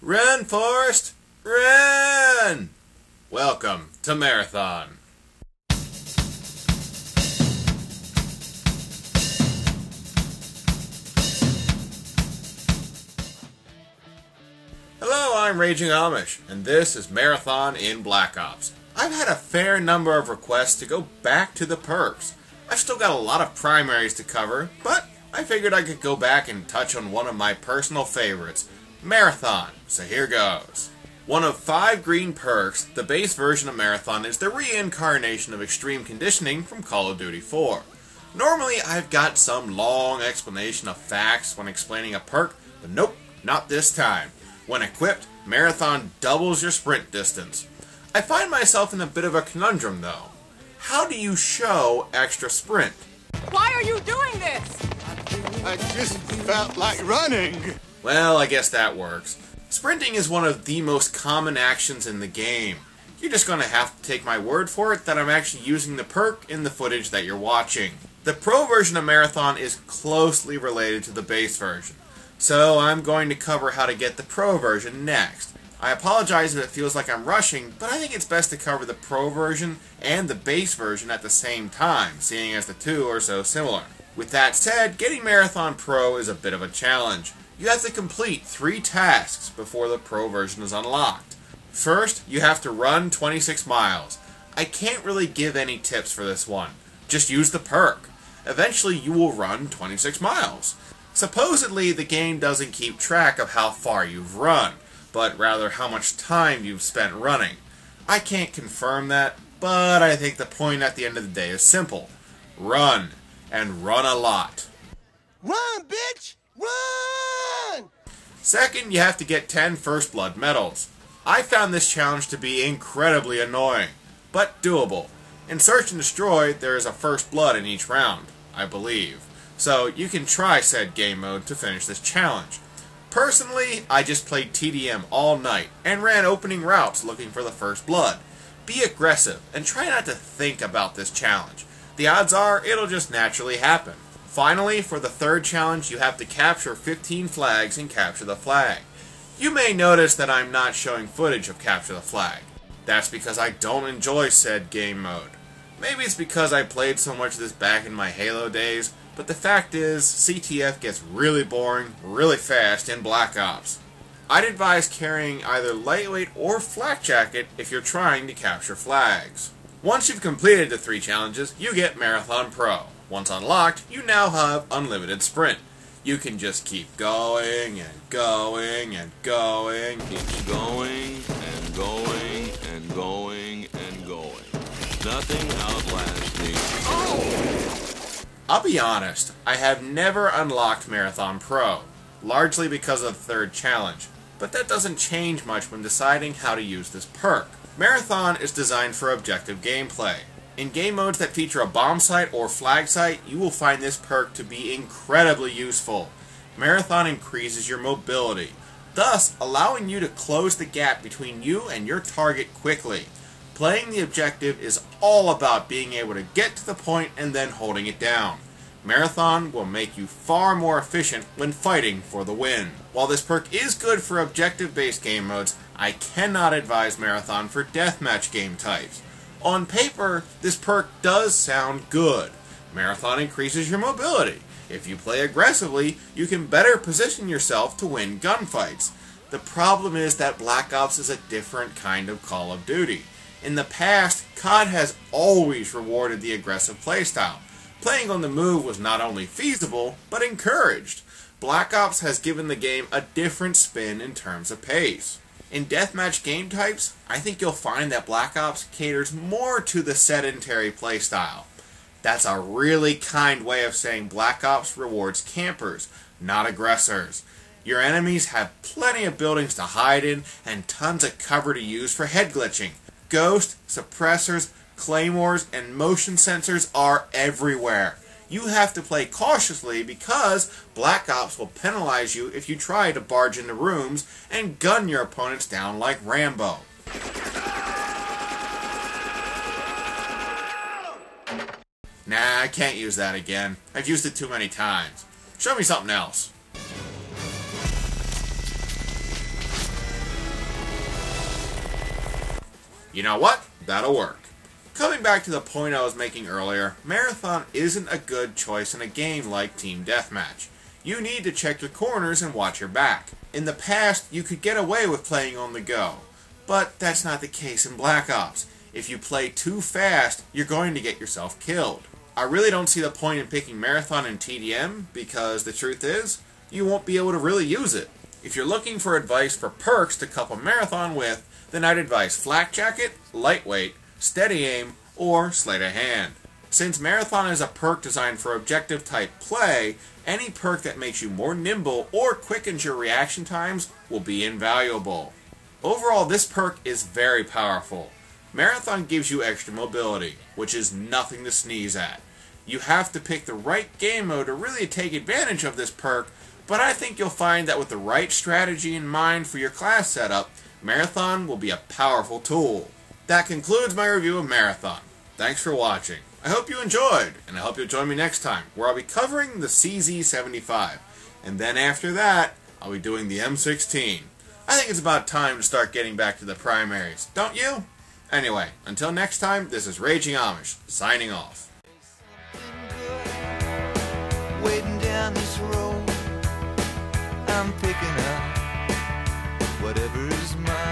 Run, Forrest! Run! Welcome to Marathon. Hello, I'm Raging Amish, and this is Marathon in Black Ops. I've had a fair number of requests to go back to the perks. I've still got a lot of primaries to cover, but I figured I could go back and touch on one of my personal favorites, Marathon, so here goes. One of 5 green perks, the base version of Marathon is the reincarnation of extreme conditioning from Call of Duty 4. Normally I've got some long explanation of facts when explaining a perk, but nope, not this time. When equipped, Marathon doubles your sprint distance. I find myself in a bit of a conundrum though. How do you show extra sprint? Why are you doing this? I just felt like running. Well, I guess that works. Sprinting is one of the most common actions in the game. You're just going to have to take my word for it that I'm actually using the perk in the footage that you're watching. The pro version of Marathon is closely related to the base version, so I'm going to cover how to get the pro version next. I apologize if it feels like I'm rushing, but I think it's best to cover the pro version and the base version at the same time, seeing as the two are so similar. With that said, getting Marathon Pro is a bit of a challenge. You have to complete 3 tasks before the pro version is unlocked. First, you have to run 26 miles. I can't really give any tips for this one. Just use the perk. Eventually you will run 26 miles. Supposedly the game doesn't keep track of how far you've run, but rather how much time you've spent running. I can't confirm that, but I think the point at the end of the day is simple. Run, and run a lot. Run, bitch! Run! Second, you have to get 10 First Blood medals. I found this challenge to be incredibly annoying, but doable. In Search and Destroy, there is a First Blood in each round, I believe, so you can try said game mode to finish this challenge. Personally, I just played TDM all night and ran opening routes looking for the First Blood. Be aggressive and try not to think about this challenge. The odds are it'll just naturally happen. Finally, for the third challenge, you have to capture 15 flags and capture the flag. You may notice that I'm not showing footage of capture the flag. That's because I don't enjoy said game mode. Maybe it's because I played so much of this back in my Halo days, but the fact is, CTF gets really boring, really fast in Black Ops. I'd advise carrying either lightweight or flak jacket if you're trying to capture flags. Once you've completed the 3 challenges, you get Marathon Pro. Once unlocked, you now have unlimited sprint. You can just keep going and going and going. Keeps going and going and going and going. Nothing outlasts me. Oh! I'll be honest, I have never unlocked Marathon Pro, largely because of the 3rd challenge, but that doesn't change much when deciding how to use this perk. Marathon is designed for objective gameplay. In game modes that feature a bomb site or flag site, you will find this perk to be incredibly useful. Marathon increases your mobility, thus allowing you to close the gap between you and your target quickly. Playing the objective is all about being able to get to the point and then holding it down. Marathon will make you far more efficient when fighting for the win. While this perk is good for objective-based game modes, I cannot advise Marathon for deathmatch game types. On paper, this perk does sound good. Marathon increases your mobility. If you play aggressively, you can better position yourself to win gunfights. The problem is that Black Ops is a different kind of Call of Duty. In the past, COD has always rewarded the aggressive playstyle. Playing on the move was not only feasible, but encouraged. Black Ops has given the game a different spin in terms of pace. In deathmatch game types, I think you'll find that Black Ops caters more to the sedentary playstyle. That's a really kind way of saying Black Ops rewards campers, not aggressors. Your enemies have plenty of buildings to hide in and tons of cover to use for head glitching. Ghost, suppressors, claymores, and motion sensors are everywhere. You have to play cautiously because Black Ops will penalize you if you try to barge into rooms and gun your opponents down like Rambo. Nah, I can't use that again. I've used it too many times. Show me something else. You know what? That'll work. Coming back to the point I was making earlier, Marathon isn't a good choice in a game like Team Deathmatch. You need to check your corners and watch your back. In the past, you could get away with playing on the go, but that's not the case in Black Ops. If you play too fast, you're going to get yourself killed. I really don't see the point in picking Marathon and TDM, because the truth is, you won't be able to really use it. If you're looking for advice for perks to couple Marathon with, then I'd advise Flak Jacket, Lightweight, Steady Aim, or Sleight of Hand. Since Marathon is a perk designed for objective type play, any perk that makes you more nimble or quickens your reaction times will be invaluable. Overall, this perk is very powerful. Marathon gives you extra mobility, which is nothing to sneeze at. You have to pick the right game mode to really take advantage of this perk, but I think you'll find that with the right strategy in mind for your class setup, Marathon will be a powerful tool. That concludes my review of Marathon. Thanks for watching. I hope you enjoyed, and I hope you'll join me next time, where I'll be covering the CZ75. And then after that, I'll be doing the M16. I think it's about time to start getting back to the primaries, don't you? Anyway, until next time, this is Raging Amish, signing off. Waiting down this road, I'm picking up whatever is mine.